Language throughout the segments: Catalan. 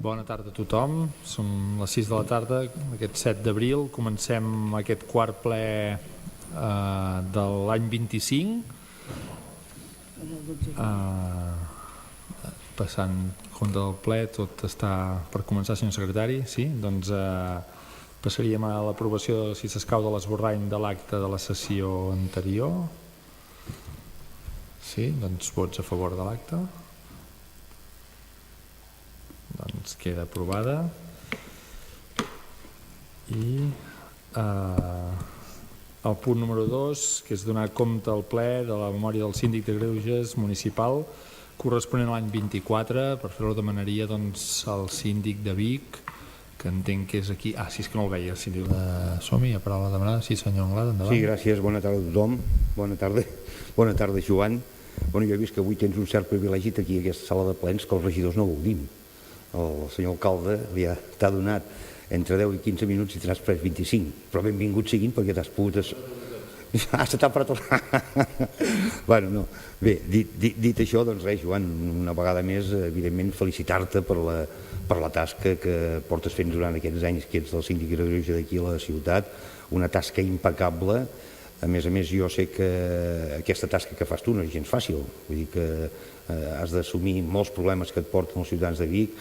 Bona tarda a tothom. Són les 6 de la tarda, aquest 7 d'abril. Comencem aquest quart ple de l'any 25. Passant compte del ple, tot està per començar, senyor secretari. Sí? Doncs passaríem a l'aprovació, si s'escau, de l'esborrany de l'acte de la sessió anterior. Sí? Doncs vots a favor de l'acte. Doncs queda aprovada. I el punt número 2, que és donar compte al ple de la memòria del síndic de Greuges municipal corresponent a l'any 24. Per fer-ho demanaria al síndic de Vic, que entenc que és aquí. Sí, és que no el veia, el síndic de Som-hi, a paraula demanada. Sí, senyor Anglada, endavant. Sí, gràcies. Bona tarda a tothom. Bona tarda, Joan. Jo he vist que avui tens un cert privilegi aquí a aquesta sala de plens que els regidors no gaudim. El senyor alcalde t'ha donat entre 10 i 15 minuts i te n'has pres 25, però benvingut siguin perquè t'has pogut... se t'ha parat... Bueno, no. Bé, dit això, doncs res, Joan, una vegada més, evidentment, felicitar-te per la tasca que portes fent durant aquests anys que ets el síndic de Greuges d'aquí a la ciutat, una tasca impecable. A més, jo sé que aquesta tasca que fas tu no és gens fàcil, vull dir que has d'assumir molts problemes que et porten els ciutadans de Vic,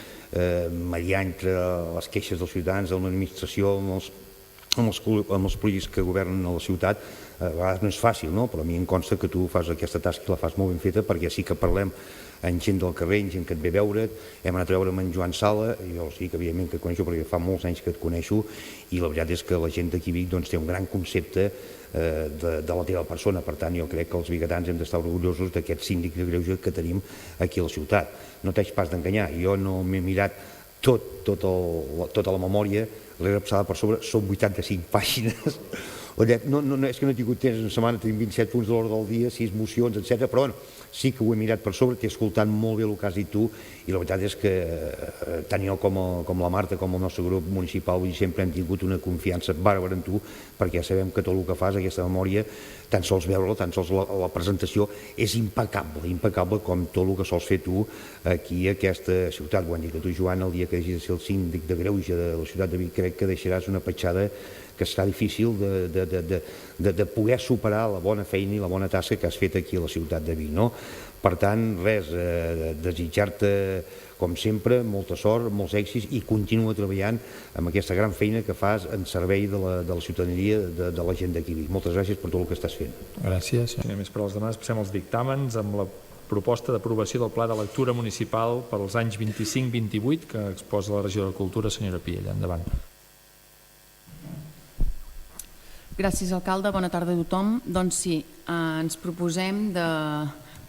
mediar entre les queixes dels ciutadans, amb l'administració, amb els polítics que governen a la ciutat. A vegades no és fàcil, no? Però a mi em consta que tu fas aquesta tasca i la fas molt ben feta, perquè sí que parlem amb gent del carrer, amb gent que et ve a veure't. Hem anat a veure amb en Joan Sala, jo sí que evidentment que et coneixo perquè fa molts anys que et coneixo, i la veritat és que la gent d'aquí Vic té un gran concepte de la teva persona. Per tant, jo crec que els biguetans hem d'estar orgullosos d'aquest síndic de Greuges que tenim aquí a la ciutat. No t'haig pas d'enganyar, jo no m'he mirat tota la memòria, l'he repassada per sobre, són 85 pàgines. No, és que no he tingut temps, una setmana tenim 27 punts de l'ordre del dia, 6 mocions, etc. Però bueno, sí que ho he mirat per sobre, t'he escoltat molt bé el que has dit tu, i la veritat és que tant jo com la Marta, com el nostre grup municipal, sempre hem tingut una confiança bàrbara en tu, perquè ja sabem que tot el que fas, aquesta memòria, tan sols veure-la, tan sols la presentació, és impecable com tot el que sols fer tu aquí a aquesta ciutat. Ho han dit que tu, Joan, el dia que hagis de ser el síndic de Greuges de la ciutat de Vic, crec que deixaràs una petjada que serà difícil de poder superar la bona feina i la bona tasca que has fet aquí a la ciutat de Vic. Per tant, res, desitjar-te, com sempre, molta sort, molts èxits, i continua treballant amb aquesta gran feina que fas en servei de la ciutadania, de la gent d'aquí. Moltes gràcies per tot el que estàs fent. Gràcies. Si no hi ha més paraules demanades, passem als dictàmens amb la proposta d'aprovació del Pla de Lectura Municipal per als anys 25-28 que exposa la regidora de Cultura, senyora Piella. Endavant. Gràcies, alcalde. Bona tarda a tothom. Doncs sí, ens proposem de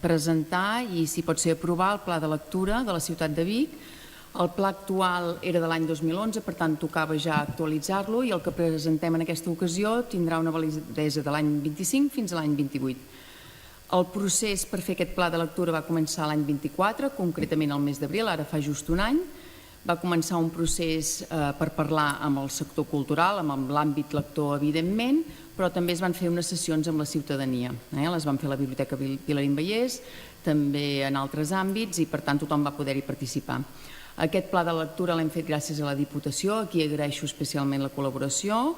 presentar i, si pot ser, aprovar el Pla de Lectura de la ciutat de Vic. El pla actual era de l'any 2011, per tant, tocava ja actualitzar-lo, i el que presentem en aquesta ocasió tindrà una validesa de l'any 25 fins a l'any 28. El procés per fer aquest pla de lectura va començar l'any 24, concretament el mes d'abril, ara fa just un any. Va començar un procés per parlar amb el sector cultural, amb l'àmbit lector, evidentment, però també es van fer unes sessions amb la ciutadania. Les van fer a la Biblioteca Pilarín Vallès, també en altres àmbits, i per tant tothom va poder-hi participar. Aquest pla de lectura l'hem fet gràcies a la Diputació, a qui agraeixo especialment la col·laboració,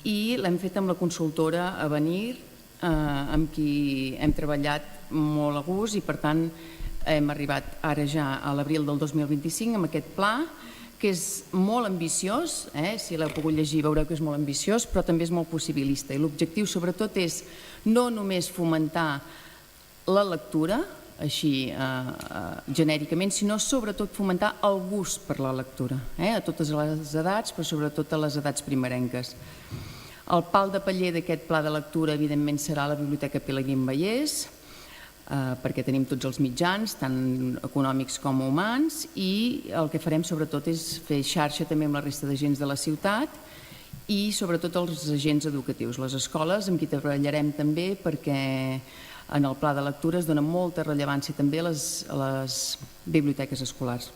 i l'hem fet amb la consultora Avenir, amb qui hem treballat molt a gust, i per tant hem arribat ara ja a l'abril del 2025 amb aquest pla, que és molt ambiciós, si l'heu pogut llegir veureu que és molt ambiciós, però també és molt possibilista. I l'objectiu sobretot és no només fomentar la lectura, així genèricament, sinó sobretot fomentar el gust per la lectura, a totes les edats, però sobretot a les edats primerenques. El pal de paller d'aquest pla de lectura, evidentment, serà la Biblioteca Pilarín Vallès, perquè tenim tots els mitjans, tant econòmics com humans, i el que farem sobretot és fer xarxa també amb la resta d'agents de la ciutat i sobretot els agents educatius, les escoles, amb qui treballarem també, perquè en el pla de lectura es dona molta rellevància també a les biblioteques escolars.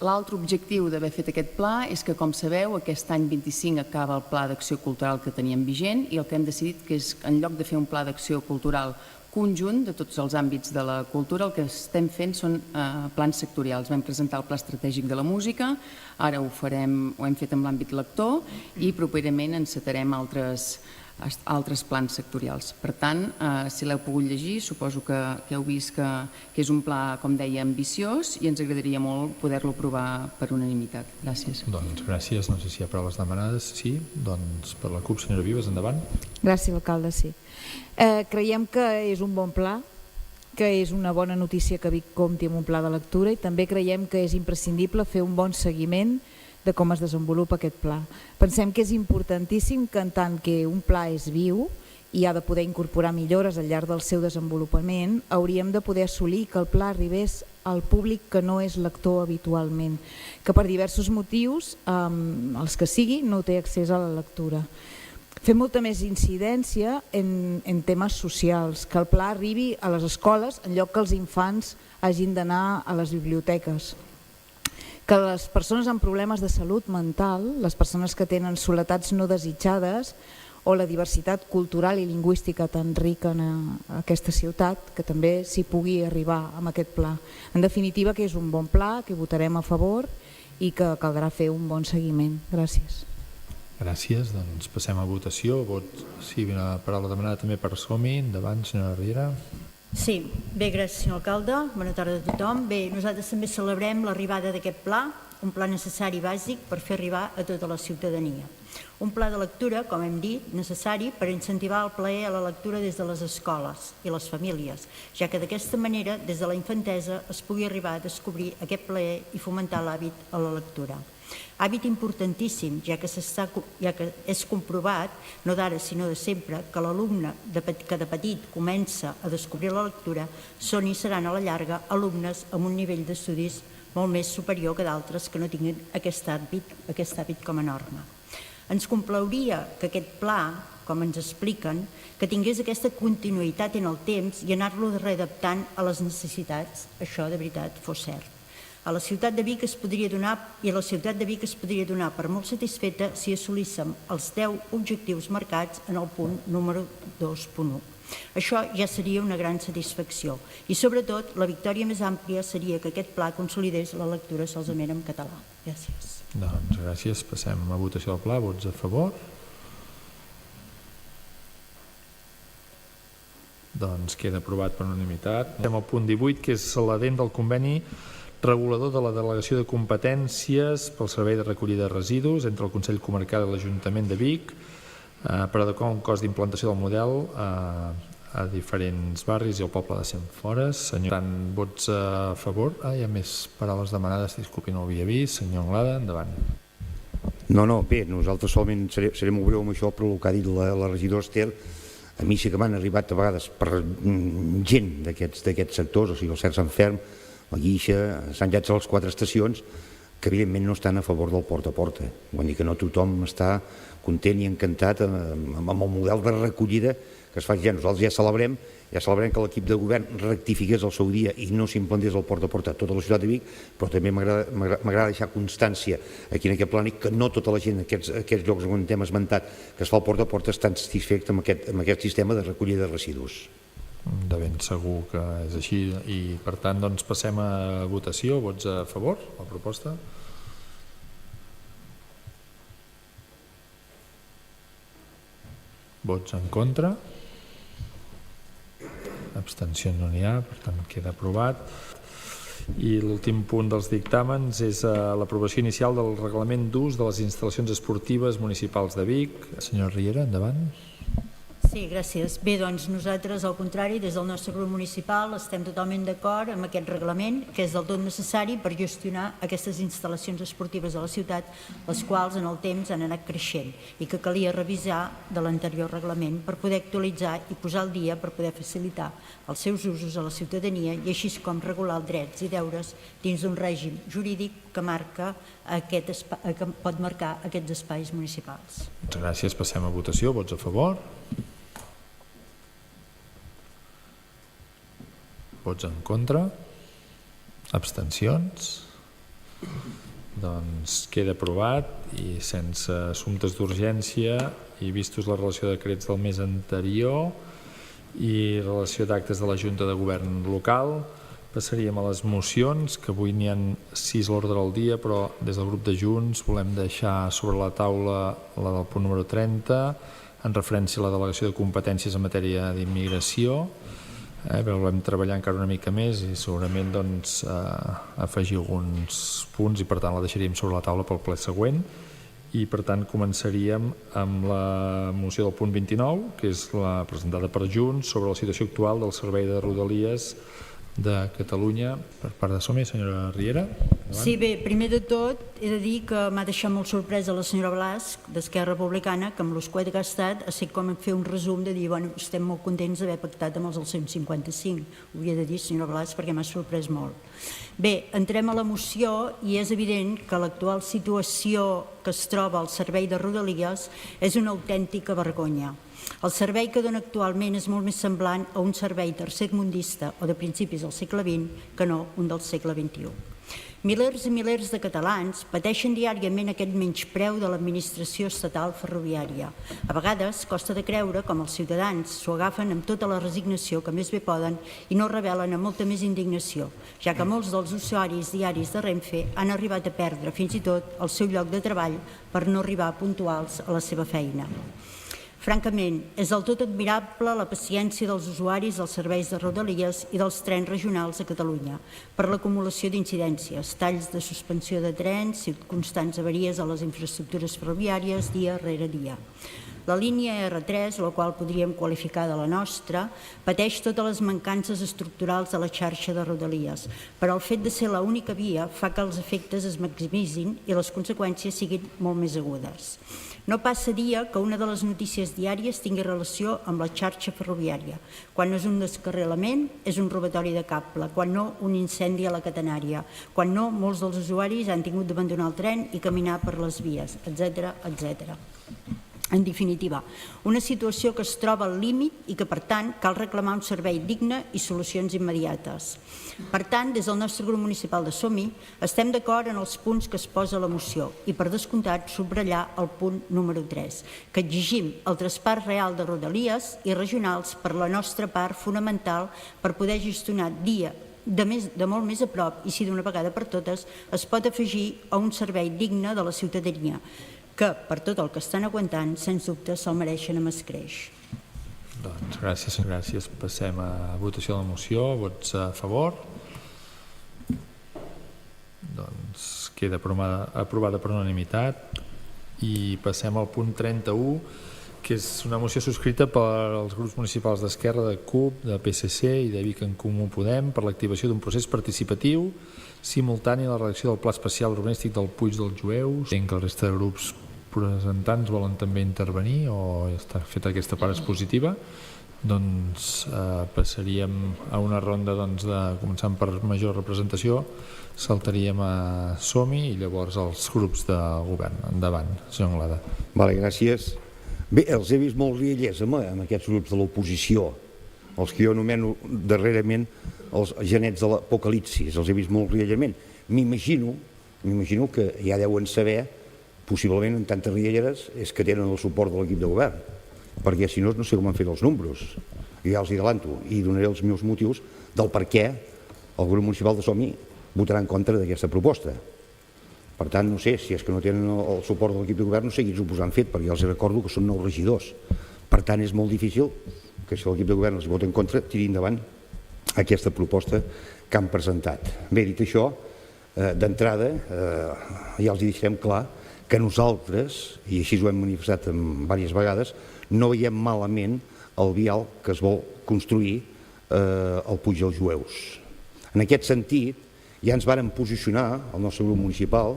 L'altre objectiu d'haver fet aquest pla és que, com sabeu, aquest any 25 acaba el pla d'acció cultural que teníem vigent, i el que hem decidit que és, en lloc de fer un pla d'acció cultural conjunt de tots els àmbits de la cultura. El que estem fent són plans sectorials. Vam presentar el Pla Estratègic de la Música, ara ho hem fet amb l'àmbit lector i properament encetarem altres plans sectorials. Per tant, si l'heu pogut llegir, suposo que heu vist que és un pla, com deia, ambiciós i ens agradaria molt poder-lo aprovar per unanimitat. Gràcies. Doncs gràcies. No sé si hi ha paraules demanades. Sí, doncs per la CUP, senyora Vives, endavant. Gràcies, alcalde, sí. Creiem que és un bon pla, que és una bona notícia que Vic compti amb un pla de lectura i també creiem que és imprescindible fer un bon seguiment de com es desenvolupa aquest pla. Pensem que és importantíssim que en tant que un pla és viu i ha de poder incorporar millores al llarg del seu desenvolupament, hauríem de poder assolir que el pla arribés al públic que no és lector habitualment, que per diversos motius, els que sigui, no té accés a la lectura. Fer molta més incidència en temes socials, que el pla arribi a les escoles en lloc que els infants hagin d'anar a les biblioteques, que les persones amb problemes de salut mental, les persones que tenen soletats no desitjades o la diversitat cultural i lingüística tan rica en aquesta ciutat, que també s'hi pugui arribar amb aquest pla. En definitiva, que és un bon pla, que votarem a favor i que caldrà fer un bon seguiment. Gràcies. Gràcies. Doncs passem a votació. Sí, una paraula demanada també per Som-hi. Endavant, senyora Riera. Sí, bé, gràcies, senyor alcalde. Bona tarda a tothom. Bé, nosaltres també celebrem l'arribada d'aquest pla, un pla necessari bàsic per fer arribar a tota la ciutadania. Un pla de lectura, com hem dit, necessari per incentivar el plaer a la lectura des de les escoles i les famílies, ja que d'aquesta manera, des de la infantesa, es pugui arribar a descobrir aquest plaer i fomentar l'hàbit a la lectura. Hàbit importantíssim, ja que és comprovat, no d'ara sinó de sempre, que l'alumne que de petit comença a descobrir la lectura són i seran a la llarga alumnes amb un nivell d'estudis molt més superior que d'altres que no tinguin aquest hàbit com a norma. Ens complauria que aquest pla, com ens expliquen, que tingués aquesta continuïtat en el temps i anar-lo readaptant a les necessitats, això de veritat fos cert. A la ciutat de Vic es podria donar per molt satisfeta si assolíssim els 10 objectius marcats en el punt número 2.1. Això ja seria una gran satisfacció i, sobretot, la victòria més àmplia seria que aquest pla consolidés la lectura solament en català. Gràcies. Doncs gràcies. Passem a votació del pla. Vots a favor? Doncs queda aprovat per unanimitat. Passem al punt 18, que és l'adent del conveni regulador de la delegació de competències pel servei de recollida de residus entre el Consell Comarcal i l'Ajuntament de Vic per adequar un cost d'implantació del model a diferents barris i al poble de Cienfores. Senyor, tant vots a favor? Hi ha més paraules demanades, disculpi, no ho havia vist. Senyor Anglada, endavant. No, bé, nosaltres solament serem molt breu amb això, però el que ha dit la regidora Ester, a mi sí que m'han arribat a vegades per gent d'aquests sectors, o sigui, el Cerç Enferm, la Guixa, Sant Llats a les 4 estacions, que evidentment no estan a favor del porta a porta. Vull dir que no tothom està content i encantat amb el model de recollida que es fa. Ja nosaltres ja celebrem que l'equip de govern rectifiqués el seu dia i no s'implantés el porta a porta a tota la ciutat de Vic, però també m'agrada deixar constància aquí en aquest plànic que no tota la gent en aquests llocs on hem esmentat que es fa el porta a porta estan satisfets amb aquest sistema de recollida de residus. De ben segur que és així i per tant doncs passem a votació. Vots a favor de la proposta? Vots en contra? Abstencions no n'hi ha, per tant queda aprovat. I l'últim punt dels dictàmens és l'aprovació inicial del reglament d'ús de les instal·lacions esportives municipals de Vic. Senyor Riera, endavant. Sí, gràcies. Bé, doncs nosaltres, al contrari, des del nostre grup municipal estem totalment d'acord amb aquest reglament, que és del tot necessari per gestionar aquestes instal·lacions esportives de la ciutat, les quals en el temps han anat creixent i que calia revisar de l'anterior reglament per poder actualitzar i posar al dia per poder facilitar els seus usos a la ciutadania i així com regular els drets i deures dins d'un règim jurídic que pot marcar aquests espais municipals. Moltes gràcies. Passem a votació. Vots a favor? Vots en contra? Abstencions? Doncs queda aprovat i sense assumptes d'urgència i vistos la relació de decrets del mes anterior i relació d'actes de la Junta de Govern local. Passaríem a les mocions, que avui n'hi ha 6 a l'ordre del dia, però des del grup de Junts volem deixar sobre la taula la del punt número 30, en referència a la delegació de competències en matèria d'immigració. Però volem treballar encara una mica més i segurament afegir alguns punts i per tant la deixaríem sobre la taula pel ple següent. I per tant començaríem amb la moció del punt 29, que és la presentada per Junts sobre la situació actual del Servei de Rodalies de Catalunya per part de SOMI. Senyora Riera. Sí, bé, primer de tot he de dir que m'ha deixat molt sorpresa la senyora Blas d'Esquerra Republicana, que amb l'escuet que ha estat ha sigut com fer un resum de dir, bueno, estem molt contents d'haver pactat amb els del 155. Ho havia de dir, senyora Blas, perquè m'ha sorprès molt. Bé, entrem a la moció i és evident que l'actual situació que es troba al servei de Rodalies és una autèntica vergonya. El servei que dona actualment és molt més semblant a un servei tercermundista o de principis del segle XX que no un del segle XXI. Milers i milers de catalans pateixen diàriament aquest menyspreu de l'administració estatal ferroviària. A vegades costa de creure com els ciutadans s'ho agafen amb tota la resignació que més bé poden i no revelen amb molta més indignació, ja que molts dels usuaris diaris de Renfe han arribat a perdre fins i tot el seu lloc de treball per no arribar puntuals a la seva feina. Francament, és del tot admirable la paciència dels usuaris dels serveis de Rodalies i dels trens regionals a Catalunya per l'acumulació d'incidències, talls de suspensió de trens, constants avaries a les infraestructures ferroviàries dia rere dia. La línia R3, la qual podríem qualificar de la nostra, pateix totes les mancances estructurals de la xarxa de Rodalies, però el fet de ser l'única via fa que els efectes es maximitzin i les conseqüències siguin molt més agudes. No passa dia que una de les notícies diàries tingui relació amb la xarxa ferroviària. Quan no és un descarrilament, és un robatori de cable, quan no, un incendi a la catenària, quan no, molts dels usuaris han tingut d'abandonar el tren i caminar per les vies, etc. etc. En definitiva, una situació que es troba al límit i que, per tant, cal reclamar un servei digne i solucions immediates. Per tant, des del nostre grup municipal de SOMI, estem d'acord en els punts que es posa a la moció i, per descomptat, subratllar el punt número 3, que exigim el traspàs real de Rodalies i regionals per la nostra part fonamental per poder gestionar de molt més a prop i, si d'una vegada per totes, es pot afegir a un servei digne de la ciutadania, que, per tot el que estan aguantant, sens dubte se'l mereixen amb escreix. Doncs gràcies. Passem a votació de la moció. Vots a favor? Doncs queda aprovada per unanimitat. I passem al punt 31, que és una moció subscrita pels grups municipals d'Esquerra, de CUP, de PSC i de Vic en Comú Podem per l'activació d'un procés participatiu simultani a la redacció del Pla Especial Urbanístic del Puig dels Jueus. Entenc que la resta de grups presentants volen també intervenir o està feta aquesta part expositiva. Doncs passaríem a una ronda començant per major representació, saltaríem a SOMI i llavors als grups de govern. Endavant, senyor Anglada. Vale, gràcies. Bé, els he vist molt riallers amb aquests grups de l'oposició, els que jo anomeno darrerament els genets de l'apocalipsis, els he vist molt riallament. M'imagino que ja deuen saber, possiblement en tantes rialleres, és que tenen el suport de l'equip de govern, perquè si no, no sé com han fet els números. Jo ja els adelanto i donaré els meus motius del per què el grup municipal de SOMI votarà en contra d'aquesta proposta. Per tant, no sé, si és que no tenen el suport de l'equip de govern, no sé quins ho han fet, perquè els recordo que són 9 regidors. Per tant, és molt difícil que si l'equip de govern els vota en contra, tiri endavant aquesta proposta que han presentat. Bé, dit això, d'entrada, ja els deixarem clar que nosaltres, i així ho hem manifestat diverses vegades, no veiem malament el vial que es vol construir al Puig dels Jueus. En aquest sentit, ja ens vàrem posicionar, el nostre grup municipal,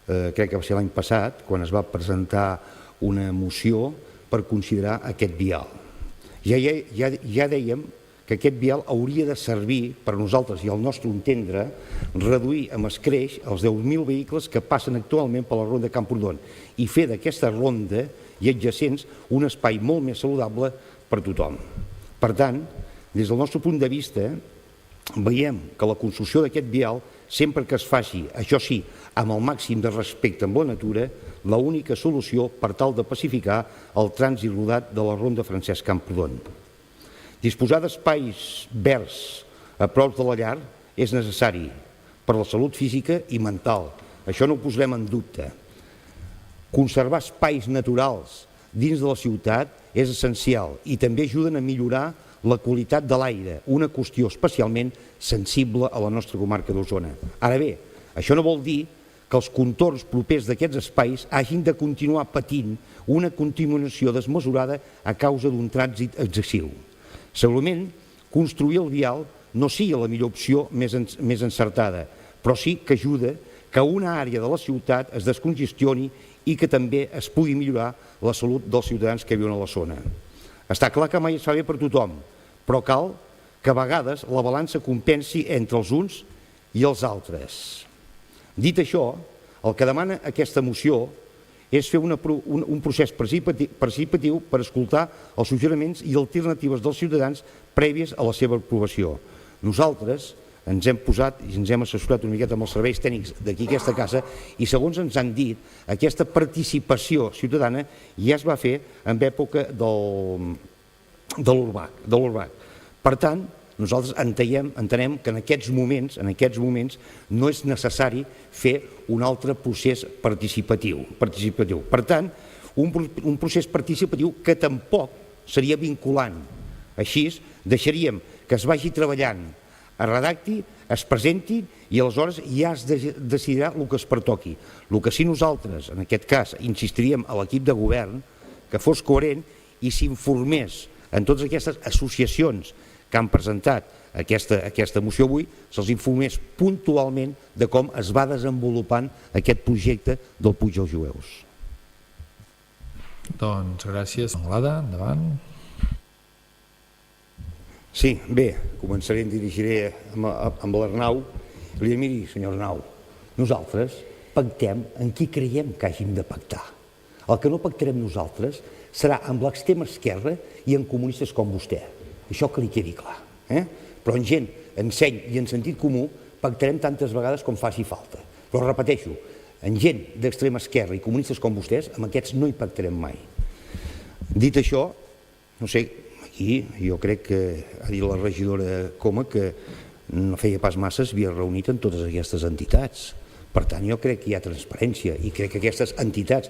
crec que va ser l'any passat, quan es va presentar una moció per considerar aquest vial. Ja dèiem que aquest vial hauria de servir per nosaltres i al nostre entendre reduir amb escreix els 10.000 vehicles que passen actualment per la ronda de Camprodon i fer d'aquesta ronda i adjacents un espai molt més saludable per tothom. Per tant, des del nostre punt de vista, veiem que la construcció d'aquest vial, sempre que es faci, això sí, amb el màxim de respecte amb la natura, l'única solució per tal de pacificar el trànsit rodat de la ronda Francesc Camprodon. Disposar d'espais verds a prop de la llar és necessari per la salut física i mental. Això no ho posarem en dubte. Conservar espais naturals dins de la ciutat és essencial i també ajuden a millorar la qualitat de l'aire, una qüestió especialment sensible a la nostra comarca d'Osona. Ara bé, això no vol dir que els contorns propers d'aquests espais hagin de continuar patint una contaminació desmesurada a causa d'un trànsit excessiu. Segurament, construir el vial no sigui la millor opció més encertada, però sí que ajuda que una àrea de la ciutat es descongestioni i que també es pugui millorar la salut dels ciutadans que viuen a la zona. Està clar que mai es fa bé per tothom, però cal que a vegades la balança compensi entre els uns i els altres. Dit això, el que demana aquesta moció és fer un procés participatiu per escoltar els suggeriments i alternatives dels ciutadans prèvies a la seva aprovació. Nosaltres ens hem posat i ens hem assessorat una miqueta amb els serveis tècnics d'aquí aquesta casa i segons ens han dit, aquesta participació ciutadana ja es va fer en època de l'URBAC. Per tant, nosaltres entenem que en aquests moments no és necessari fer un altre procés participatiu. Per tant, un procés participatiu que tampoc seria vinculant. Així, deixaríem que es vagi treballant, es redacti, es presenti i aleshores ja es decidirà el que es pertoqui. El que sí nosaltres, en aquest cas, insistiríem a l'equip de govern que fos coherent i s'informés en totes aquestes associacions que han presentat aquesta moció avui, se'ls informés puntualment de com es va desenvolupant aquest projecte del Puig dels Jueus. Doncs gràcies. Anglada, endavant. Sí, bé, començaré, em dirigiré amb l'Arnau. Li diré, miri, senyor Arnau, nosaltres pactem en qui creiem que hàgim de pactar. El que no pactarem nosaltres serà amb l'extrema esquerra i amb comunistes com vostè. Això que li quedi clar. Però en gent, en seny i en sentit comú pactarem tantes vegades com faci falta. Però repeteixo, en gent d'extrema esquerra i comunistes com vostès, amb aquests no hi pactarem mai. Dit això, no sé, aquí jo crec que ha dit la regidora Coma que no feia pas massa s'havia reunit en totes aquestes entitats. Per tant, jo crec que hi ha transparència i crec que aquestes entitats,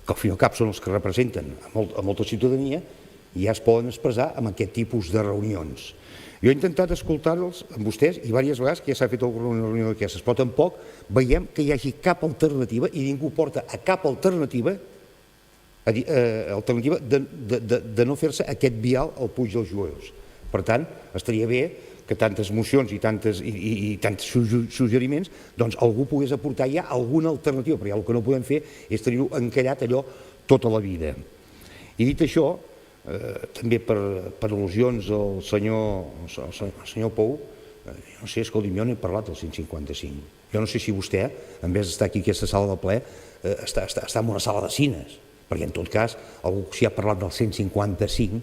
que al fin i al cap són els que representen a molta ciutadania, ja es poden expressar amb aquest tipus de reunions. Jo he intentat escoltar-los amb vostès i diverses vegades que ja s'ha fet alguna reunió d'aquestes, però tampoc veiem que hi hagi cap alternativa i ningú porta a cap alternativa de no fer-se aquest vial al Puig dels Jueus. Per tant, estaria bé que tantes mocions i tants suggeriments, doncs algú pogués aportar ja alguna alternativa, perquè el que no podem fer és tenir-ho encallat allò tota la vida. I dit això, també per al·lusions al senyor Pou, no sé, escolti'm, jo no he parlat del 155. Jo no sé si vostè, en vez d'estar aquí a aquesta sala de ple, està en una sala de cines, perquè en tot cas, algú que s'hi ha parlat del 155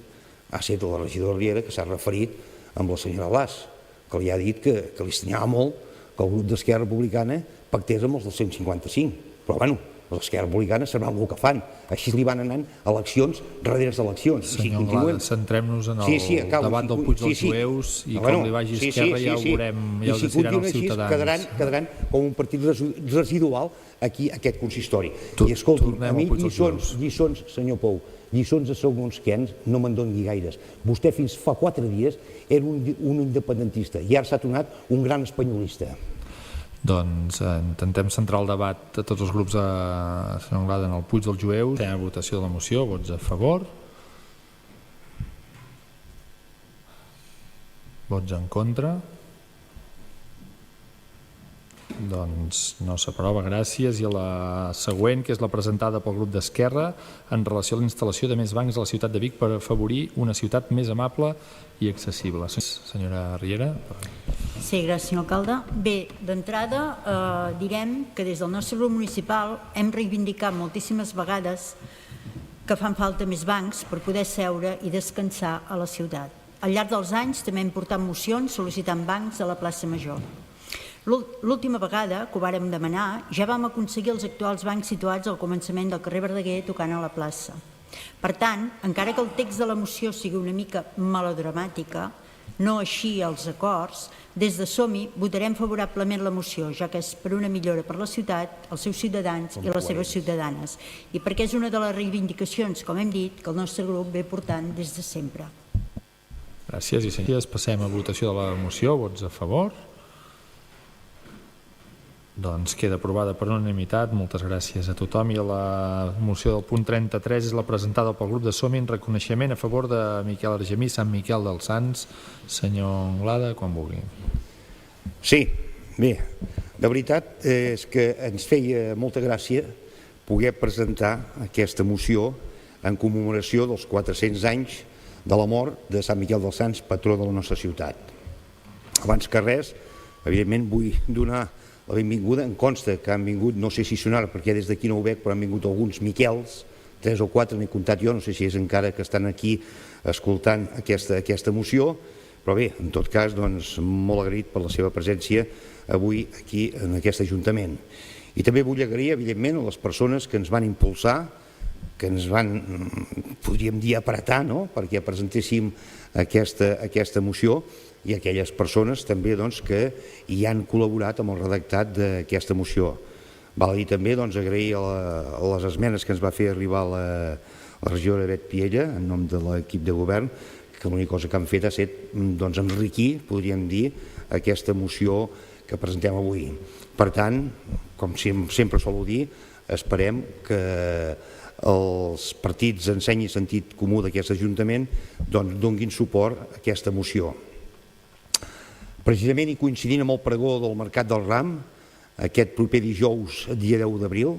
ha estat la regidora Riera, que s'ha referit amb la senyora Blas, que li ha dit que li estranyava molt que el grup d'Esquerra Republicana pactés amb els del 155. Però, bueno, l'Esquerra Republicana sabran el que fan. Així li van anant eleccions darrere eleccions. Senyor Anglada, centrem-nos en el debat del Puig dels Jueus i com li vagi Esquerra ja ho veurem, ja ho decidiran els ciutadans. Quedaran com un partit residual aquí, aquest consistori. I escolti, a mi lliçons, senyor Pou, lliçons de segons quins no me'n doni gaires. Vostè fins fa 4 dies era un independentista i ara s'ha tornat un gran espanyolista. Doncs intentem centrar el debat de tots els grups senyor Anglada en el Puig dels Jueus. Fem la votació de la moció, vots a favor, vots en contra, doncs no s'aprova, gràcies. I la següent, que és la presentada pel grup d'Esquerra en relació a la instal·lació de més bancs a la ciutat de Vic per afavorir una ciutat més amable i accessible. Senyora Riera. Sí, gràcies, senyor alcalde. Bé, d'entrada direm que des del nostre grup municipal hem reivindicat moltíssimes vegades que fan falta més bancs per poder seure i descansar a la ciutat. Al llarg dels anys també hem portat mocions sol·licitant bancs a la plaça Major. L'última vegada que ho vàrem demanar ja vam aconseguir els actuals bancs situats al començament del carrer Verdaguer tocant a la plaça. Per tant, encara que el text de la moció sigui una mica melodramàtica, no així els acords, des de Som-hi votarem favorablement la moció, ja que és per una millora per la ciutat, els seus ciutadans i les seves ciutadanes, i perquè és una de les reivindicacions, com hem dit, que el nostre grup ve portant des de sempre. Gràcies i senyors. Passem a votació de la moció. Vots a favor? Doncs queda aprovada per unanimitat. Moltes gràcies a tothom. I la moció del punt 33 és la presentada pel grup de Som-hi en reconeixement a favor de Miquel Argemí, Sant Miquel dels Sants. Senyor Anglada, quan vulgui. Sí, bé, de veritat és que ens feia molta gràcia poder presentar aquesta moció en commemoració dels 400 anys de la mort de Sant Miquel dels Sants, patró de la nostra ciutat. Abans que res, evidentment vull donar la benvinguda. Em consta que han vingut, no sé si sonar perquè des d'aquí no ho veig, però han vingut alguns Miquels, 3 o 4 n'he comptat jo, no sé si és encara que estan aquí escoltant aquesta moció, però bé, en tot cas, doncs, molt agraït per la seva presència avui aquí en aquest Ajuntament. I també vull agrair, evidentment, a les persones que ens van impulsar, que ens van, podríem dir, apretar, no?, perquè presentéssim aquesta moció, i aquelles persones també doncs, que hi han col·laborat amb el redactat d'aquesta moció. Val a dir també agrair a les esmenes que ens va fer arribar la regidora Bet Piella en nom de l'equip de govern, que l'única cosa que han fet ha estat enriquir, podríem dir, aquesta moció que presentem avui. Per tant, com sempre solo dir, esperem que els partits d'enseny i sentit comú d'aquest Ajuntament donguin suport a aquesta moció. Precisament i coincidint amb el pregó del Mercat del Ram, aquest proper dijous, dia 10 d'abril,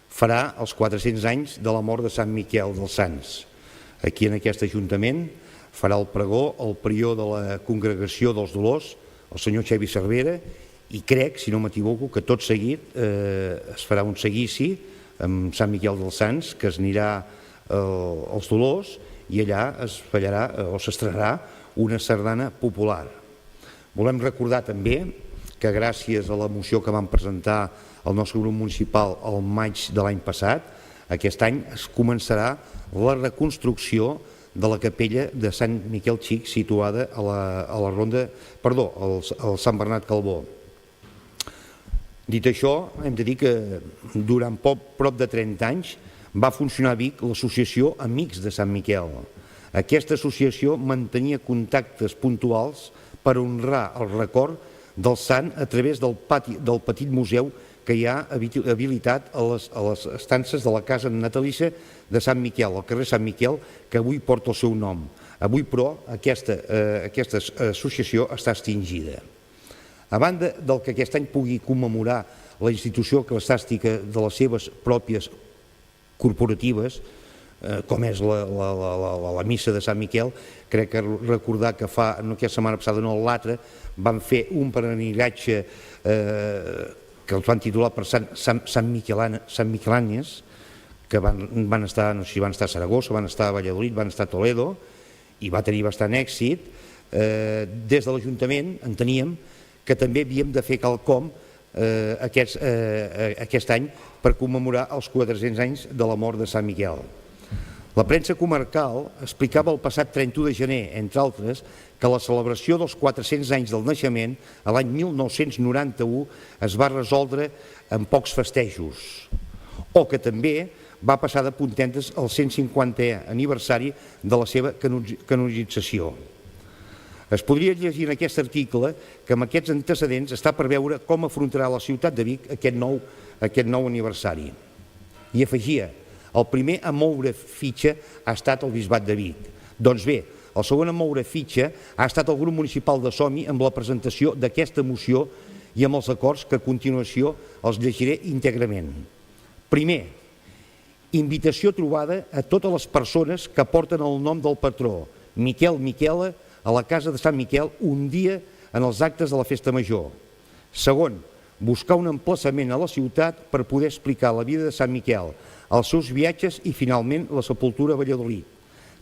farà els 400 anys de la mort de Sant Miquel dels Sants. Aquí en aquest Ajuntament farà el pregó el prior de la Congregació dels Dolors, el senyor Xavi Cervera, i crec, si no m'equivoco, que tot seguit es farà un seguici amb Sant Miquel dels Sants, que es anirà als Dolors i allà es ballarà o s'estrenarà una sardana popular. Volem recordar també que gràcies a la moció que vam presentar al nostre grup municipal al maig de l'any passat, aquest any es començarà la reconstrucció de la capella de Sant Miquel Xic situada a la ronda, perdó, al Sant Bernat Calbó. Dit això, hem de dir que durant prop de 30 anys va funcionar a Vic l'associació Amics de Sant Miquel. Aquesta associació mantenia contactes puntuals per honrar el record del sant a través del petit museu que hi ha habilitat a les estances de la casa natalissa de Sant Miquel, al carrer Sant Miquel, que avui porta el seu nom. Avui, però, aquesta associació està extingida. A banda del que aquest any pugui commemorar la institució eclesiàstica de les seves pròpies corporatives, com és la missa de Sant Miquel, crec que recordar que fa, no aquesta setmana passada, no l'altra, van fer un peregrinatge que els van titular per Sant Miquelànies, que van estar, no sé si van estar a Saragossa, van estar a Valladolid, van estar a Toledo, i va tenir bastant èxit. Des de l'Ajuntament enteníem que també havíem de fer quelcom aquest any per commemorar els 400 anys de la mort de Sant Miquel. La premsa comarcal explicava el passat 31 de gener, entre altres, que la celebració dels 400 anys del naixement, a l'any 1991, es va resoldre amb pocs festejos, o que també va passar de puntentes el 150è aniversari de la seva canonització. Es podria llegir en aquest article que amb aquests antecedents està per veure com afrontarà la ciutat de Vic aquest nou aniversari. I afegia: el primer a moure fitxa ha estat el Bisbat de Vic. Doncs bé, el segon a moure fitxa ha estat el grup municipal de Som-hi amb la presentació d'aquesta moció i amb els acords que a continuació els llegiré íntegrament. Primer, invitació trobada a totes les persones que porten el nom del patró, Miquel Miquela, a la casa de Sant Miquel un dia en els actes de la Festa Major. Segon, buscar un emplaçament a la ciutat per poder explicar la vida de Sant Miquel, els seus viatges i, finalment, la sepultura a Valladolid.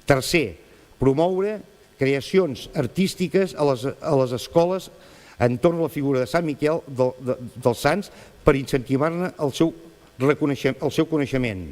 Tercer, promoure creacions artístiques a les escoles entorn a la figura de Sant Miquel dels Sants per incentivar-ne el seu coneixement.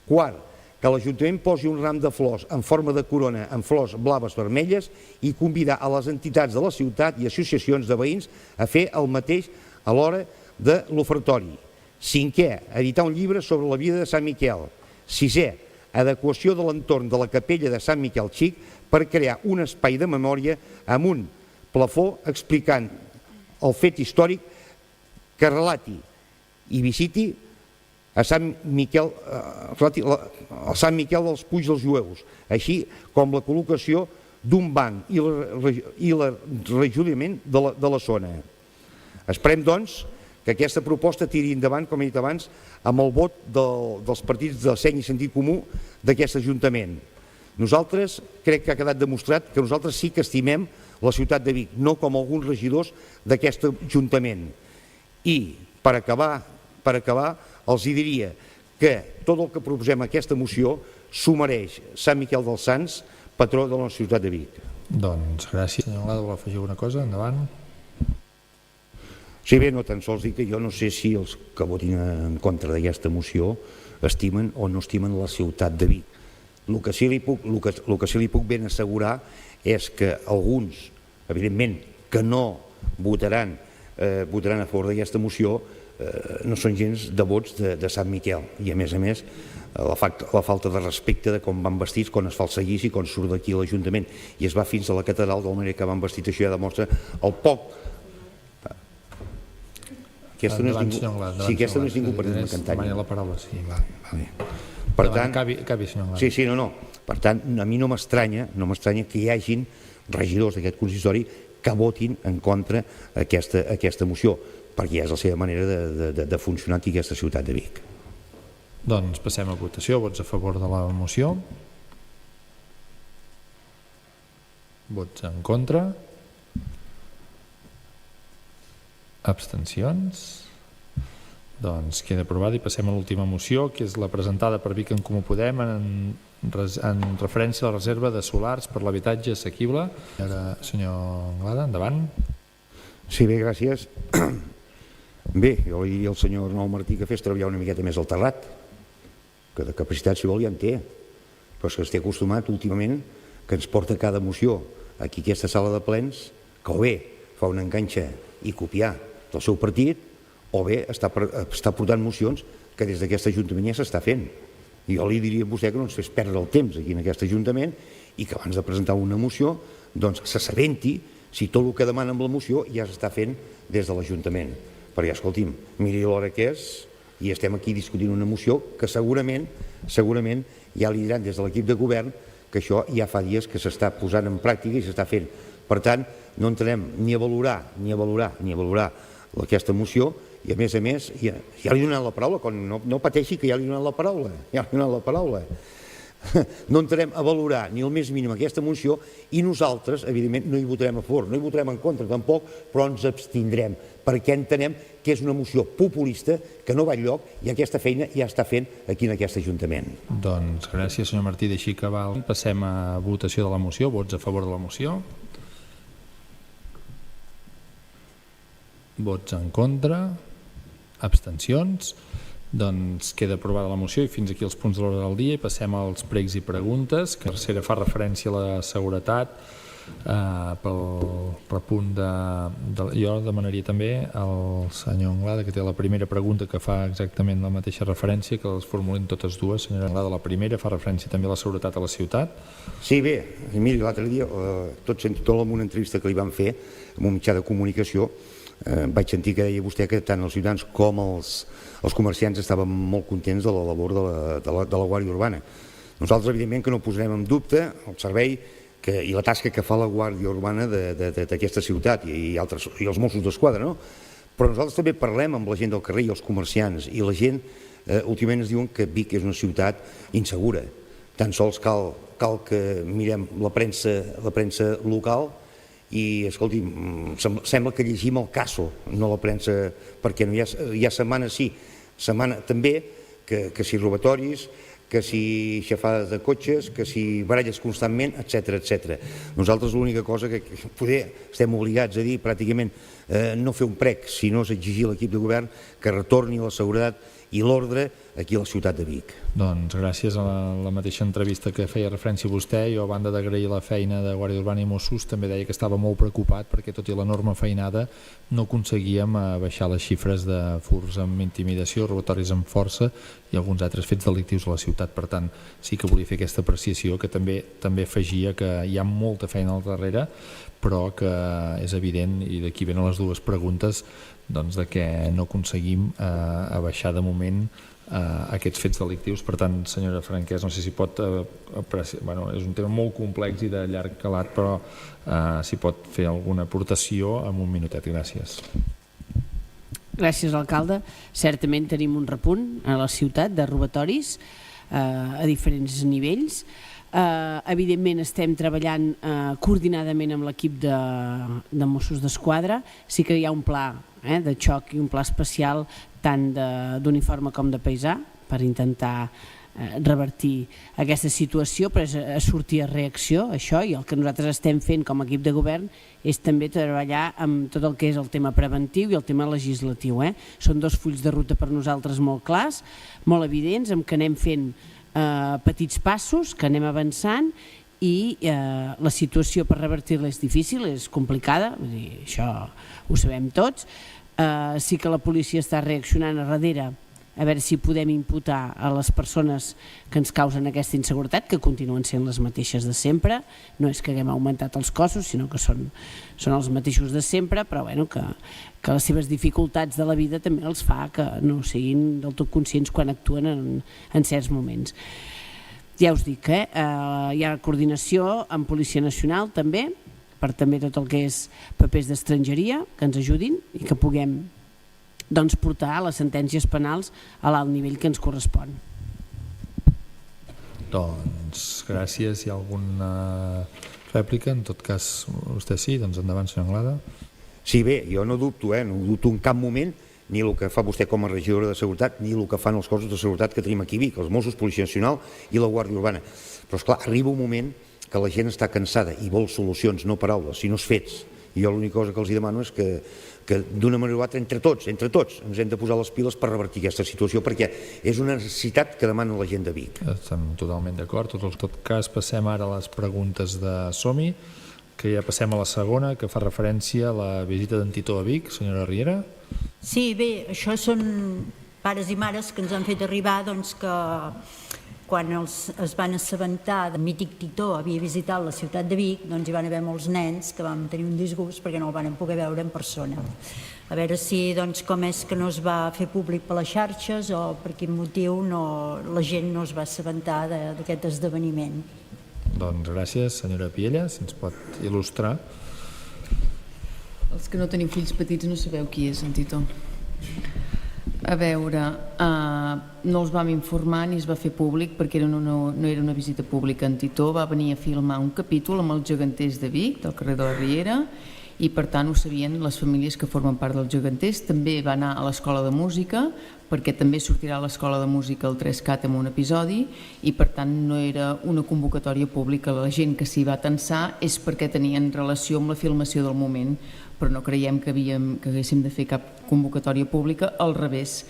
Quart, que l'Ajuntament posi un ram de flors en forma de corona amb flors blaves vermelles i convidar a les entitats de la ciutat i associacions de veïns a fer el mateix a l'hora de l'ofertori. 5è, editar un llibre sobre la vida de Sant Miquel. 6è, adequació de l'entorn de la capella de Sant Miquel Xic per crear un espai de memòria amb un plafó explicant el fet històric que relati i visiti a Sant Miquel dels Puigs dels Jueus, així com la col·locació d'un banc i el rejuveniment de la zona. Esperem, doncs, que aquesta proposta tiri endavant, com he dit abans, amb el vot dels partits de seny i sentit comú d'aquest Ajuntament. Nosaltres, crec que ha quedat demostrat que nosaltres sí que estimem la ciutat de Vic, no com alguns regidors d'aquest Ajuntament. I, per acabar, els diria que tot el que proposem a aquesta moció s'ho mereix Sant Miquel dels Sants, patró de la nostra ciutat de Vic. Doncs gràcies. Senyor Anglada, vol afegir alguna cosa? Endavant. Sí, bé, no tan sols dic que jo no sé si els que votin en contra d'aquesta moció estimen o no estimen la ciutat de Vic. El que sí li puc ben assegurar és que alguns, evidentment, que no votaran a favor d'aquesta moció no són gens devots de Sant Miquel, i a més la falta de respecte de com van vestits quan es fa el seguici, quan surt d'aquí l'Ajuntament i es va fins a la catedral, de la manera que van vestits, això ja demostra el poc. Aquesta no és ningú per dir-me cantant. La paraula, sí, va. Per tant, acabi, senyor Anglada. sí, no. Per tant, a mi no m'estranya que hi hagin regidors d'aquest consistori que votin en contra aquesta moció, perquè ja és la seva manera de funcionar aquí a aquesta ciutat de Vic. Doncs passem a votació. Vots a favor de la moció? Vots en contra? Abstencions? Doncs queda aprovada i passem a l'última moció, que és la presentada per Vic en Comú Podem en referència a la reserva de solars per l'habitatge assequible. Ara, senyor Anglada, endavant. Sí, bé, gràcies. Bé, jo li diria al senyor Arnau Martí que fes treballar una miqueta més el terrat, que de capacitat, si vol, ja en té, però és que es té acostumat últimament que ens porta cada moció aquí a aquesta sala de plens, que o bé fa una enganxa i copiar del seu partit, o bé està portant mocions que des d'aquest Ajuntament ja s'està fent. I jo li diria a vostè que no ens fes perdre el temps aquí en aquest Ajuntament i que abans de presentar una moció doncs s'assabenti si tot el que demana amb la moció ja s'està fent des de l'Ajuntament. Perquè, escolti'm, miri l'hora que és i estem aquí discutint una moció que segurament ja li diran des de l'equip de govern que això ja fa dies que s'està posant en pràctica i s'està fent. Per tant, no entrarem ni a valorar aquesta moció i a més, ja li he donat la paraula, no pateixi que ja li he donat la paraula. No entrarem a valorar ni el més mínim aquesta moció i nosaltres, evidentment, no hi votarem a favor, no hi votarem en contra tampoc, però ens abstindrem, perquè entenem que és una moció populista que no va enlloc i aquesta feina ja està fent aquí en aquest Ajuntament. Doncs gràcies, senyor Martí, deixi que val. Passem a votació de la moció. Vots a favor de la moció? Vots en contra? Abstencions? Doncs queda aprovada la moció i fins aquí els punts de l'ordre del dia i passem als pregs i preguntes, que la tercera fa referència a la seguretat. Pel repunt jo demanaria també al senyor Anglada, que té la primera pregunta que fa exactament la mateixa referència, que les formulin totes dues. Senyora Anglada, la primera fa referència també a la seguretat a la ciutat. Sí, bé, miri, l'altre dia tot en una entrevista que li van fer en un mitjà de comunicació vaig sentir que deia vostè que tant els ciutadans com els comerciants estaven molt contents de la labor de la Guàrdia Urbana. Nosaltres, evidentment, que no posarem en dubte el servei i la tasca que fa la Guàrdia Urbana d'aquesta ciutat i els Mossos d'Esquadra, no? Però nosaltres també parlem amb la gent del carrer i els comerciants i la gent últimament ens diuen que Vic és una ciutat insegura. Tan sols cal que mirem la premsa local i, escolti'm, sembla que llegim el caso, no la premsa, perquè hi ha setmana sí, setmana també, que si robatoris, que si xafades de cotxes, que si baralles constantment, etc. Nosaltres l'única cosa que poder estem obligats a dir pràcticament no fer un prec, sinó és exigir a l'equip de govern que retorni la seguretat i l'ordre aquí a la ciutat de Vic. Doncs gràcies. A la mateixa entrevista que feia referència a vostè, jo a banda d'agrair la feina de Guàrdia Urbana i Mossos també deia que estava molt preocupat perquè tot i l'enorme feinada no aconseguíem baixar les xifres de furts amb intimidació, robatoris amb força i alguns altres fets delictius a la ciutat. Per tant, sí que volia fer aquesta apreciació que també afegia que hi ha molta feina al darrere, però que és evident, i d'aquí venen les dues preguntes, doncs de que no aconseguim abaixar de moment aquests fets delictius. Per tant, senyora Franquès, no sé si pot apreciar, és un tema molt complex i de llarg calat, però si pot fer alguna aportació en un minutet. Gràcies. Gràcies, alcalde. Certament tenim un repunt a la ciutat de robatoris a diferents nivells. Evidentment estem treballant coordinadament amb l'equip de Mossos d'Esquadra. Sí que hi ha un pla de xoc i un pla especial tant d'uniforme com de paisà per intentar revertir aquesta situació, però és sortir a reacció a això, i el que nosaltres estem fent com a equip de govern és també treballar amb tot el que és el tema preventiu i el tema legislatiu. Són dos fulls de ruta per nosaltres molt clars, molt evidents, amb què anem fent petits passos, que anem avançant, i la situació per revertir-la és difícil, és complicada, això ho sabem tots. Sí que la policia està reaccionant a darrere a veure si podem imputar a les persones que ens causen aquesta inseguretat, que continuen sent les mateixes de sempre. No és que haguem augmentat els cossos, sinó que són els mateixos de sempre, però que les seves dificultats de la vida també els fa que no siguin del tot conscients quan actuen en certs moments. Ja us dic, hi ha coordinació amb Policia Nacional també, per també tot el que és papers d'estrangeria, que ens ajudin i que puguem portar les sentències penals a l'alt nivell que ens correspon. Doncs gràcies. Hi ha alguna rèplica? En tot cas, vostè sí, doncs endavant, senyor Anglada. Sí, bé, jo no dubto, no dubto en cap moment ni el que fa vostè com a regidora de seguretat ni el que fan els cossos de seguretat que tenim aquí a Vic, els Mossos, Policia Nacional i la Guàrdia Urbana. Però esclar, arriba un moment que la gent està cansada i vol solucions, no paraules, sinó fets. I jo l'única cosa que els demano és que d'una manera o altra, entre tots, ens hem de posar les piles per revertir aquesta situació, perquè és una necessitat que demana la gent de Vic. Estem totalment d'acord. En tot cas, passem ara a les preguntes de Som-hi, que ja passem a la segona, que fa referència a la visita d'en Titó a Vic. Senyora Riera. Sí, bé, això són pares i mares que ens han fet arribar que quan es van assabentar del mític Titó havia visitat la ciutat de Vic, hi van haver molts nens que vam tenir un disgust perquè no el van poder veure en persona. A veure si com és que no es va fer públic per les xarxes o per quin motiu la gent no es va assabentar d'aquest esdeveniment. Doncs gràcies, senyora Piella, si ens pot il·lustrar. Els que no teniu fills petits no sabeu qui és en Titó. A veure, no els vam informar ni es va fer públic perquè no era una visita pública. En Titó va venir a filmar un capítol amb els geganters de Vic, del carrer de la Riera, i per tant ho sabien les famílies que formen part dels geganters. També va anar a l'escola de música, perquè també sortirà a l'escola de música el 3CAT en un episodi, i per tant no era una convocatòria pública. La gent que s'hi va tensar és perquè tenien relació amb la filmació del moment, però no creiem que haguéssim de fer cap convocatòria pública. Al revés,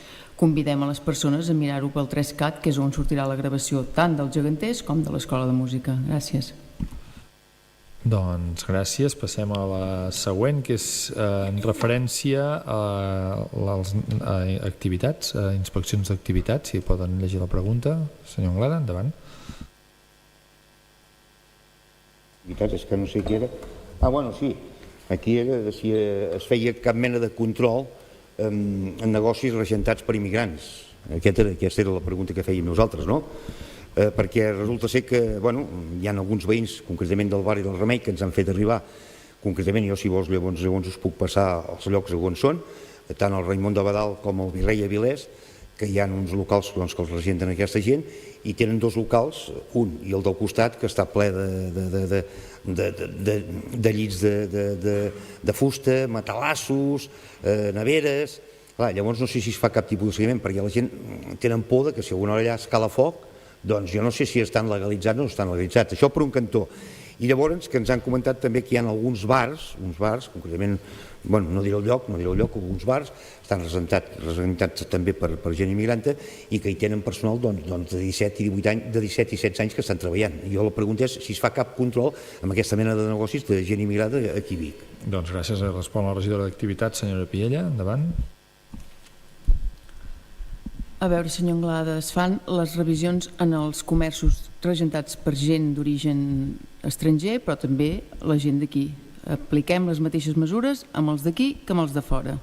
convidem a les persones a mirar-ho pel 3CAT, que és on sortirà la gravació tant dels geganters com de l'escola de música. Gràcies. Doncs gràcies. Passem a la següent, que és en referència a les activitats, a inspeccions d'activitats. Si poden llegir la pregunta. Senyor Anglada, endavant. És que no sé què era. Bueno, sí. Aquí era si es feia cap mena de control en negocis regentats per immigrants. Aquesta era la pregunta que fèiem nosaltres, no? Perquè resulta ser que hi ha alguns veïns, concretament del barri del Remei, que ens han fet arribar, concretament jo si vols llavors us puc passar els llocs on són, tant el Raimon de Badal com el Virrei Avilés, que hi ha uns locals que els regenten aquesta gent, i tenen dos locals, un i el del costat, que està ple de llits de fusta, matalassos, neveres. Llavors no sé si es fa cap tipus de seguiment, perquè la gent tenen por que si alguna hora allà escala foc, doncs jo no sé si estan legalitzats o no estan legalitzats. Això per un cantó. I llavors que ens han comentat també que hi ha alguns bars, concretament, no diré el lloc, alguns bars estan representats també per gent immigranta i que hi tenen personal de 17 i 18 anys, de 17 i 16 anys que estan treballant. Jo la pregunta és si es fa cap control amb aquesta mena de negocis de gent immigrada aquí a Vic. Doncs gràcies. Respon la regidora d'Activitats, senyora Piella. Endavant. A veure, senyor Anglada, es fan les revisions en els comerços regentats per gent d'origen estranger, però també la gent d'aquí. Apliquem les mateixes mesures amb els d'aquí que amb els de fora.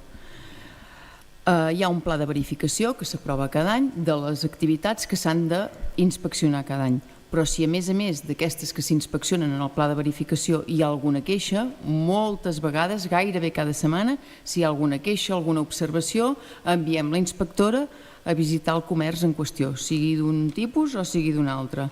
Hi ha un pla de verificació que s'aprova cada any de les activitats que s'han d'inspeccionar cada any. Però si a més d'aquestes que s'inspeccionen en el pla de verificació hi ha alguna queixa, moltes vegades, gairebé cada setmana, si hi ha alguna queixa, alguna observació, enviem la inspectora a visitar el comerç en qüestió, sigui d'un tipus o sigui d'un altre.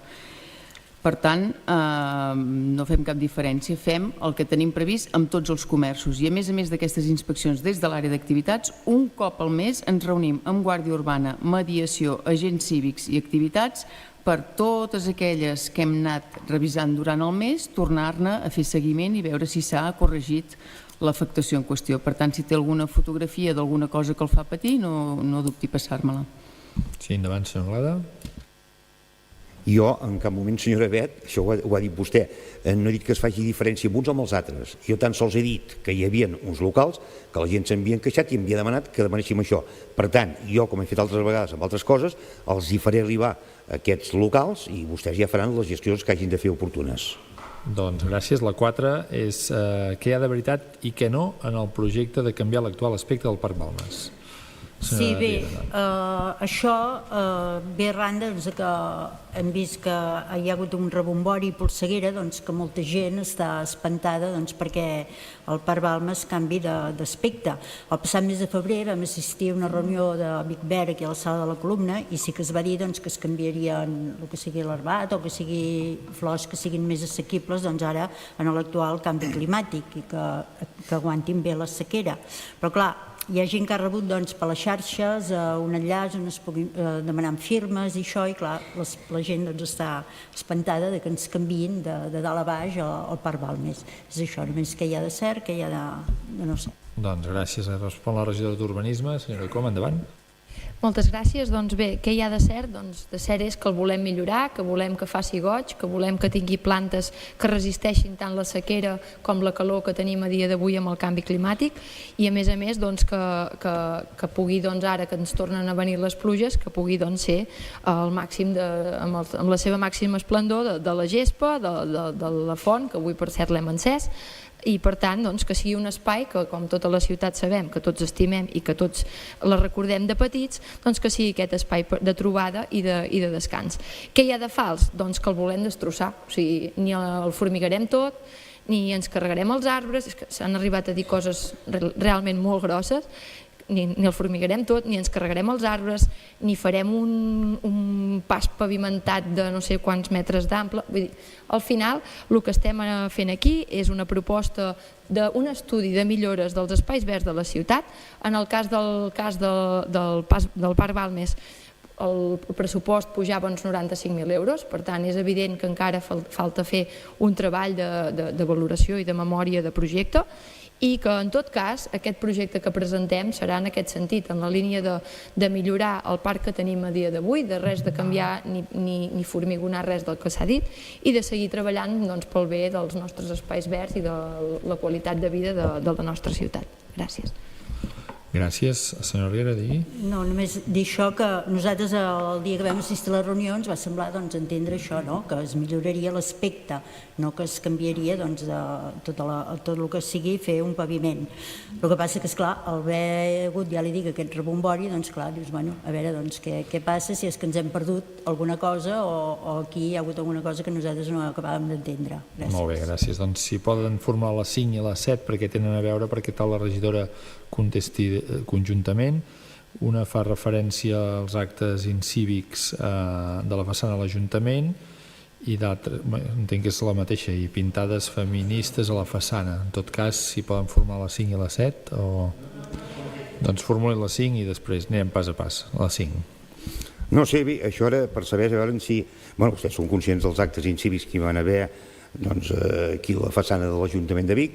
Per tant, no fem cap diferència, fem el que tenim previst amb tots els comerços i a més d'aquestes inspeccions des de l'àrea d'activitats, un cop al mes ens reunim amb Guàrdia Urbana, Mediació, agents cívics i activitats per totes aquelles que hem anat revisant durant el mes, tornar-ne a fer seguiment i veure si s'ha corregit l'afectació en qüestió. Per tant, si té alguna fotografia d'alguna cosa que el fa patir, no dubti passar-me-la. Sí, endavant, senyor Anglada. Jo, en cap moment, senyora Bet, això ho ha dit vostè, no he dit que es faci diferència amb uns o amb els altres. Jo tan sols he dit que hi havia uns locals que la gent s'havia queixat i havia demanat que demanéssim això. Per tant, jo, com he fet altres vegades amb altres coses, els hi faré arribar aquests locals i vostès ja faran les gestions que hagin de fer oportunes. Doncs gràcies. La 4 és què hi ha de veritat i què no en el projecte de canviar l'actual aspecte del Parc Balmes. Sí, bé, això ve arran que hem vist que hi ha hagut un rebombori i polseguera, que molta gent està espantada perquè el Parc Balmes canvi d'aspecte. El passat mes de febrer vam assistir a una reunió de Vic Verd aquí a la sala de la Columna i sí que es va dir que es canviarien el que sigui l'arbat o que sigui flors que siguin més assequibles ara en l'actual canvi climàtic i que aguantin bé la sequera. Però clar, hi ha gent que ha rebut per les xarxes un enllaç on es puguin demanar firmes i això, i clar, la gent està espantada que ens canviïn de dalt a baix al Parc Balmes. És això, només que hi ha de cert, que hi ha de no ser. Doncs gràcies. Respon la regidora d'Urbanisme, senyora Com, endavant. Moltes gràcies. Doncs bé, què hi ha de cert? Doncs de cert és que el volem millorar, que volem que faci goig, que volem que tingui plantes que resisteixin tant la sequera com la calor que tenim a dia d'avui amb el canvi climàtic i a més que pugui ara que ens tornen a venir les pluges, que pugui ser al màxim amb la seva màxima esplendor de la gespa, de la font, que avui per cert l'hem encès, i per tant que sigui un espai que, com tota la ciutat sabem, que tots estimem i que tots la recordem de petits, que sigui aquest espai de trobada i de descans. Què hi ha de fals? Doncs que el volem destrossar, o sigui, ni el formigarem tot, ni ens carregarem els arbres, és que s'han arribat a dir coses realment molt grosses, ni el formigarem tot, ni ens carregarem els arbres, ni farem un pas pavimentat de no sé quants metres d'ample. Vull dir, al final, el que estem fent aquí és una proposta d'un estudi de millores dels espais verds de la ciutat. En el cas del Parc Balmes, el pressupost pujava uns 95.000 euros, per tant és evident que encara falta fer un treball de valoració i de memòria de projecte i que en tot cas aquest projecte que presentem serà en aquest sentit, en la línia de millorar el parc que tenim a dia d'avui, de res de canviar ni formigonar res del que s'ha dit i de seguir treballant pel bé dels nostres espais verds i de la qualitat de vida de la nostra ciutat. Gràcies. Gràcies. Senyora Riera, digui. No, només dir això, que nosaltres el dia que vam assistir a la reunió ens va semblar entendre això, que es milloraria l'aspecte, no que es canviaria tot el que sigui fer un paviment. El que passa que, esclar, al haver hagut, ja li dic, aquest rebombori, clar, dius, bueno, a veure, què passa si és que ens hem perdut alguna cosa o aquí hi ha hagut alguna cosa que nosaltres no acabàvem d'entendre. Molt bé, gràcies. Doncs si poden formular les 5 i les 7 perquè tenen a veure, perquè tal la regidora contesti conjuntament. Una fa referència als actes incívics de la façana de l'Ajuntament i d'altra, entenc que és la mateixa, i pintades feministes a la façana. En tot cas, si poden formar la 5 i la 7 o... Doncs formulin la 5 i després anem pas a pas, la 5. No sé, bé, això era per saber si... Bueno, vostès són conscients dels actes incívics que hi van haver doncs, aquí a la façana de l'Ajuntament de Vic,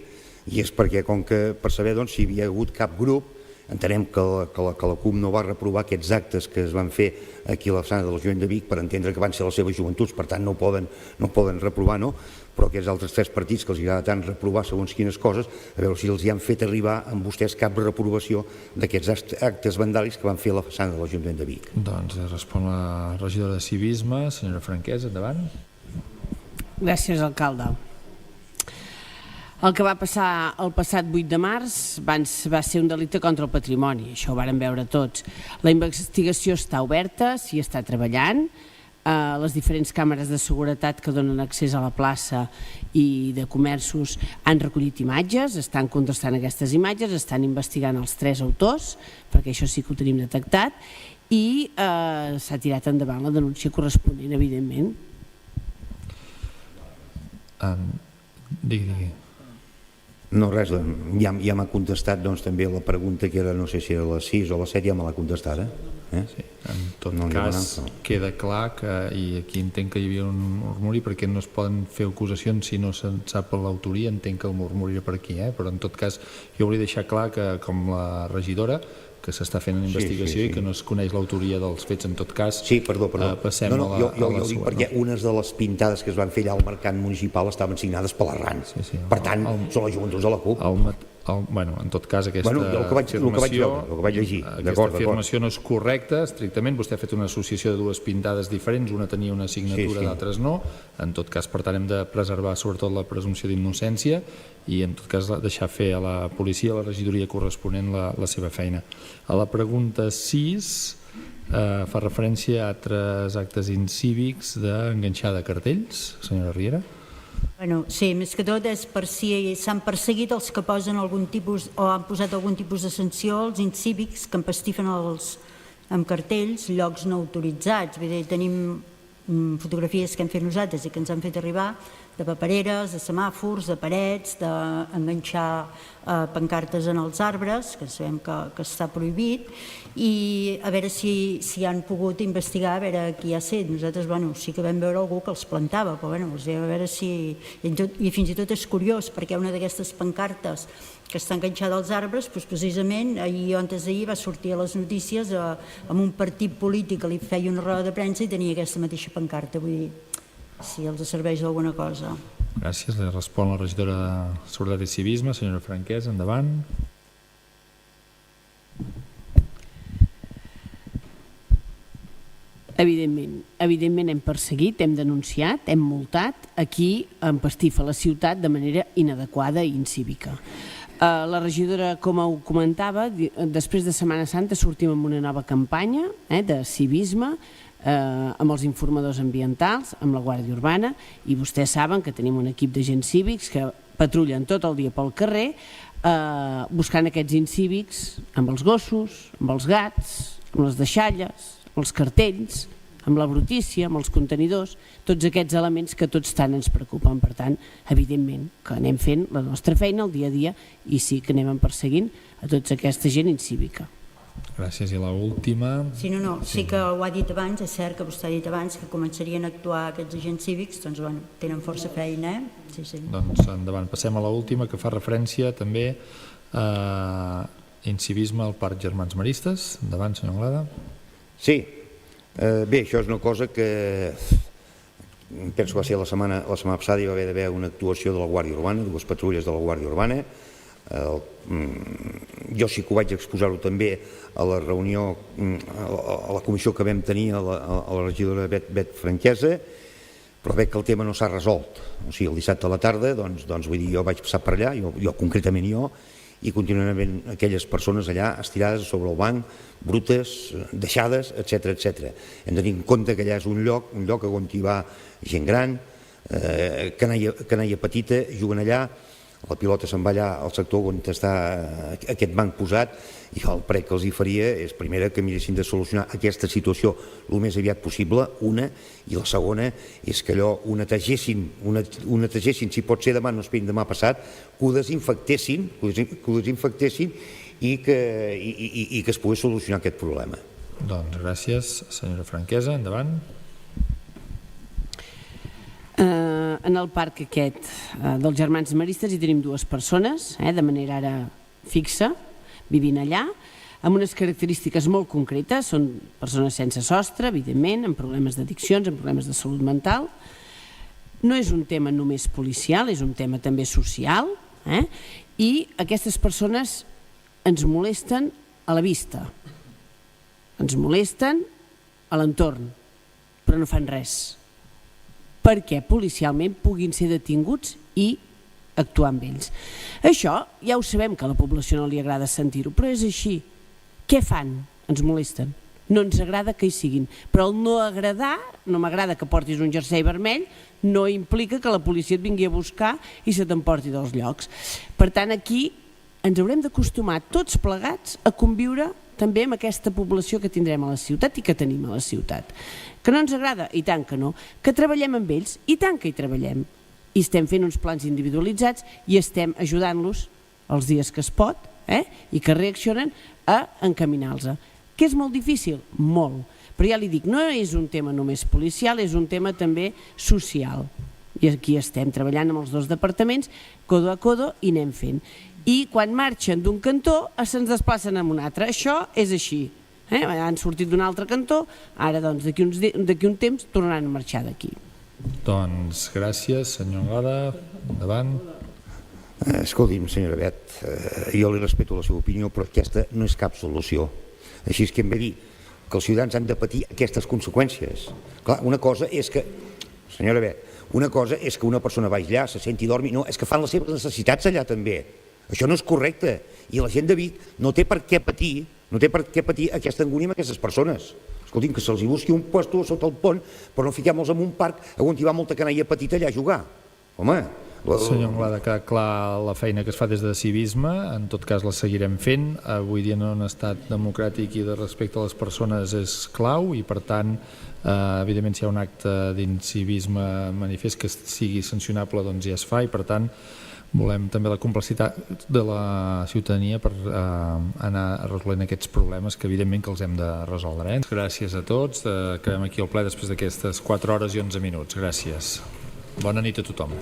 i és perquè, com que per saber doncs, si hi havia hagut cap grup, entenem que la CUP no va reprovar aquests actes que es van fer aquí a la façana de l'Ajuntament de Vic per entendre que van ser les seves joventuts, per tant no poden reprovar, no? Però aquests altres 3 partits que els agrada tant reprovar segons quines coses, a veure si els hi han fet arribar amb vostès cap reprovació d'aquests actes vandàlics que van fer a la façana de l'Ajuntament de Vic. Doncs respon la regidora de Civisme, senyora Franquesa, endavant. Gràcies, alcalde. El que va passar el passat 8 de març va ser un delicte contra el patrimoni, això ho vàrem veure tots. La investigació està oberta, s'hi està treballant, les diferents càmeres de seguretat que donen accés a la plaça i de comerços han recollit imatges, estan contrastant aquestes imatges, estan investigant els 3 autors, perquè això sí que ho tenim detectat, i s'ha tirat endavant la denúncia corresponent, evidentment. Digui. No, res, ja m'ha contestat doncs, també la pregunta que era, no sé si era la 6 o la 7, ja me l'ha contestat, Sí, en tot cas, queda clar que, i aquí entenc que hi havia un murmuri, perquè no es poden fer acusacions si no se'n sap l'autoria, entenc que el murmuri era per aquí, però en tot cas jo volia deixar clar que, com la regidora, que s'està fent una investigació i que no es coneix l'autoria dels fets, en tot cas. Sí, perdó. Passem a la jo ho dic perquè unes de les pintades que es van fer allà al mercat municipal estaven signades per l'Arran. Per tant, són les joventuts de la CUP. Bueno, en tot cas, aquesta afirmació no és correcta, estrictament. Vostè ha fet una associació de 2 pintades diferents, una tenia una signatura, d'altres no. En tot cas, per tant, hem de preservar sobretot la presumpció d'innocència i, en tot cas, deixar fer a la policia, a la regidoria corresponent, la seva feina. A la pregunta 6 fa referència a altres actes incívics d'enganxar de cartells. Senyora Riera. Sí, més que tot és per si s'han perseguit els que posen algun tipus o han posat algun tipus de sanció als incívics que empastifen amb cartells llocs no autoritzats. Vull dir, tenim fotografies que hem fet nosaltres i que ens han fet arribar de papereres, de semàfors, de parets, d'enganxar pancartes en els arbres, que sabem que està prohibit, i a veure si han pogut investigar, a veure qui ha set. Nosaltres sí que vam veure algú que els plantava, però a veure si... I fins i tot és curiós, perquè una d'aquestes pancartes que està enganxada als arbres, precisament ahir o antes d'ahir va sortir a les notícies amb un partit polític que li feia una roda de premsa i tenia aquesta mateixa pancarta, vull dir, si els serveix d'alguna cosa. Gràcies. Li respon la regidora de Seguretat i Civisme, senyora Franquesa, endavant. Evidentment hem perseguit, hem denunciat, hem multat a qui empastifa la ciutat de manera inadequada i incívica. La regidora, com ho comentava, després de Setmana Santa sortim amb una nova campanya de civisme, amb els informadors ambientals, amb la Guàrdia Urbana, i vostès saben que tenim un equip d'agents cívics que patrullen tot el dia pel carrer buscant aquests incívics amb els gossos, amb els gats, amb les deixalles, amb els cartells, amb la brutícia, amb els contenidors, tots aquests elements que tots tant ens preocupen. Per tant, evidentment que anem fent la nostra feina el dia a dia i sí que anem perseguint a tota aquesta gent incívica. Gràcies. I l'última... Sí que ho ha dit abans, és cert que vostè ha dit abans que començarien a actuar aquests agents cívics, doncs tenen força feina, Doncs endavant, passem a l'última, que fa referència també a incivisme al Parc Germans Maristes. Endavant, senyor Anglada. Sí, bé, això és una cosa que penso que va ser la setmana passada, hi va haver una actuació de la Guàrdia Urbana, 2 patrulles de la Guàrdia Urbana. Jo sí que ho vaig exposar-ho també a la reunió, a la comissió que vam tenir a la regidora Bet Franquesa, però veig que el tema no s'ha resolt. O sigui, el dissabte a la tarda, doncs vull dir, jo vaig passar per allà, jo concretament i continuen havent aquelles persones allà estirades sobre el banc, brutes, deixades, etc. Hem de tenir en compte que allà és un lloc on hi va gent gran, canalla petita, juguen allà, la pilota se'n va allà al sector on està aquest banc posat, i el prec que els hi faria és, primera, que miressin de solucionar aquesta situació el més aviat possible, una, i la segona és que allò ho netegessin, si pot ser demà, no esperin demà passat, que ho desinfectessin i que es pogués solucionar aquest problema. Doncs gràcies, senyora Franquesa, endavant. en el parc aquest dels Germans Maristes hi tenim 2 persones, de manera ara fixa, vivint allà, amb unes característiques molt concretes. Són persones sense sostre, evidentment, amb problemes d'addiccions, amb problemes de salut mental. No és un tema només policial, és un tema també social, i aquestes persones ens molesten a la vista, ens molesten a l'entorn, però no fan res, perquè policialment puguin ser detinguts i actuar amb ells. Això ja ho sabem que a la població no li agrada sentir-ho, però és així. Què fan? Ens molesten. No ens agrada que hi siguin, però el no agradar, no m'agrada que portis un jersei vermell, no implica que la policia et vingui a buscar i se t'emporti dels llocs. Per tant, aquí ens haurem d'acostumar tots plegats a conviure també amb aquesta població que tindrem a la ciutat i que tenim a la ciutat. Que no ens agrada? I tant que no. Que treballem amb ells? I tant que hi treballem. I estem fent uns plans individualitzats i estem ajudant-los els dies que es pot i que reaccionen a encaminar-los. Que és molt difícil? Molt. Però ja li dic, no és un tema només policial, és un tema també social. I aquí estem treballant amb els 2 departaments, codo a codo, i anem fent. I quan marxen d'un cantó se'ns desplacen a un altre. Això és així. Han sortit d'un altre cantó, ara d'aquí un temps tornaran a marxar d'aquí. Doncs gràcies, senyor Anglada. Endavant. Escolti'm, senyora Bet, jo li respeto la seva opinió, però aquesta no és cap solució. Així és que em ve dir que els ciutadans han de patir aquestes conseqüències. Clar, una cosa és que, senyora Bet, una cosa és que una persona va allà, se senti i dormi, no, és que fan les seves necessitats allà també. Això no és correcte. I la gent de Vic no té per què patir, aquesta angúnia amb aquestes persones. Escolti'm, que se'ls busqui un puesto sota el pont, però no fiquem-los en un parc on hi va molta canalla petita allà a jugar. Home... Senyor Anglada, que clar la feina que es fa des de civisme, en tot cas la seguirem fent. Avui dia en un estat democràtic i de respecte a les persones és clau i per tant, evidentment si hi ha un acte d'incivisme manifest que sigui sancionable doncs ja es fa i per tant volem també la complicitat de la ciutadania per anar resolent aquests problemes que evidentment que els hem de resoldre. Gràcies a tots, acabem aquí el ple després d'aquestes 4 hores i 11 minuts. Gràcies. Bona nit a tothom.